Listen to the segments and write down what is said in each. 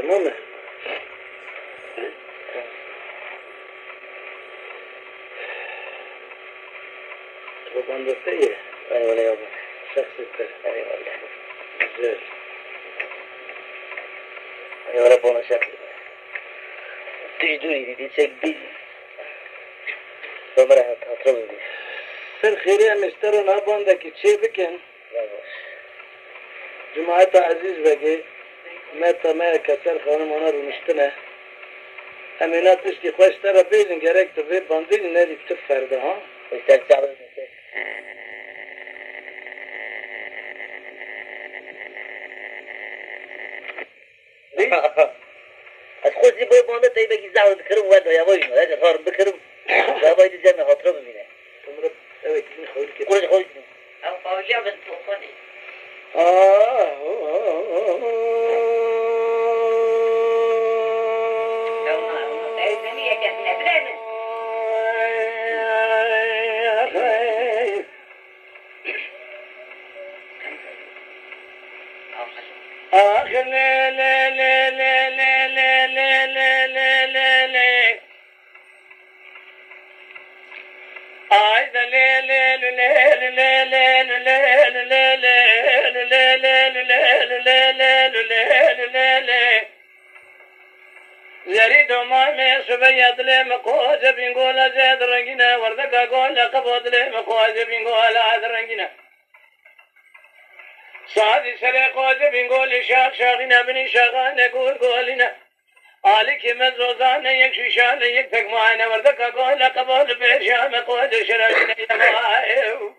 نامه تو بندسته یه ایوه یابا شخصی تر ایوه زیر ایوه بونا شکل تجدوری دیدی چک دیدی ببره هاترا بودی سر خیری همشتر رو نبانده که چه بکن باش جماعت عزیز بگی متا ما کسر خانم آنها رو نشتنه امیناتش که خوشتر را بیدن گرک تو بی باندین ندید تو فرده ها بیشتر جعبه میشه از خودی باید بانده تایی بگی زعب بکرم و باید یوایی نو اگر هارم بکرم و باید جمع هاترا ببینه تمرد اوه کدین خوری که قولش خودی او فوجي بنت خوني لو ما تعرفني يا جنة بلامن آخر لا لا لا لا لا لا لا لا لا لا لا أيضا لا لا لا لا لا لا لا لا لا لا لا لا زريد ما من سبيت لي مقوز بنقول زاد رنجنا وردك أقول لك بود لي مقوز بنقول عاد رنجنا سعد سرقوز بنقول شاق شاقنا بني شاقان قول قولنا عليك مزوزان يكششان يكتك معنا وردك أقول لك بود بشام قوز شرقنا يا مايو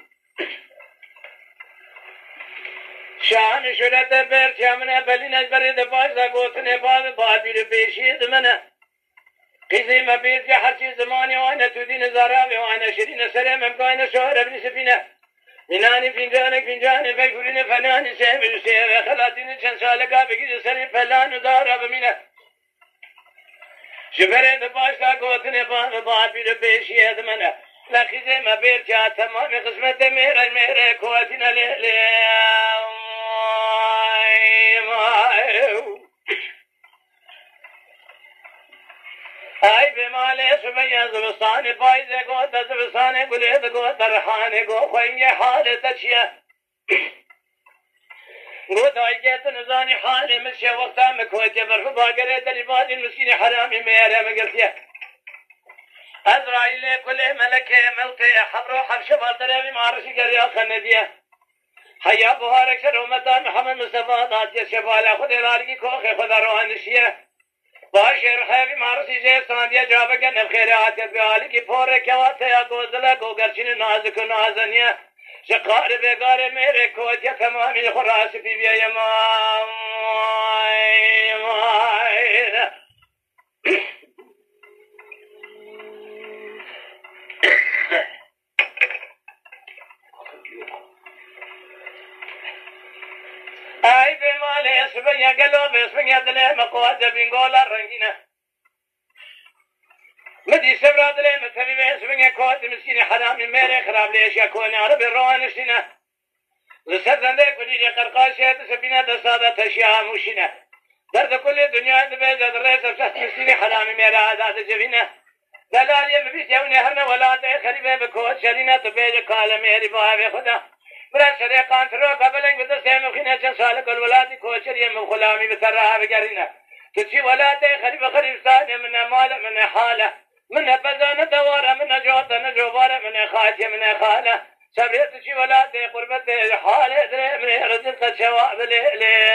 شان شرط برت يمنا بلين بريد بازا قوتنا باب بابير بيشيد منا قيزي ما بيت حرشي زماني وانا تودين زرابي وانا شرين سلام مكاين شهر ابن سفينة مناني فنجانك فنجاني بيقولين فناني سيبر سيبر خلاتين چند سالكا بكي سري فلان دارب منا شفرت بازا قوتنا باب بابير بيشيد منا لخيزي ما بيت يا تمام قسمت ميرا قوتنا ای به مال سبیه زبستان پایزه گو دزبستان گلید گو درخانه گو خوی حالت چیه گو دایگت نزانی حال مشه وقتا مکویت برف باگره دلیباد مسکین حرامی میاره مگرتیه ازرائیل کل ملکه ملکه حبر و حبش بارتره معرشی گریا خندیه حیا بهارک شرومتان محمد مصطفى داد شفاله خود رارگی کوخ خود روانشیه باشر خیلی معرسی جه ساندیه جابه که نبخیره آتیت به حالی کی پوره کوات یا گوزله گوگرچین نازک و نازنیه شقار بگار میره کوتیه تمامی خراس بی بیه ای به مال اسبیا گلو بسمیا دل مقواد بینگولا رنگینه مدی سبرا دل متبی بسمیا کواد مسکین حرامی میره خراب لیش یکونی عرب روانشینه لسد زنده کلی قرقاشیت سبینه دستاده تشیه موشینه درد کل دنیا دبیزه در ریس افشت مسکین حرامی میره عداد جبینه دلالی مبیس یونی هرن ولاده خریبه بکواد شرینه تبیج کال میری باوی خدا برای شریقان ترو قبلنگ بده سیم خینه چند سال کل ولادی کوچری من غلامی بترها بگرینه تو چی ولاده خریب خریبستان من مال من حاله من بزانه دواره من جوده نجوباره من خاتیه من خاله صبریت چی ولاده قربت حاله دره من رزق شواب لیلی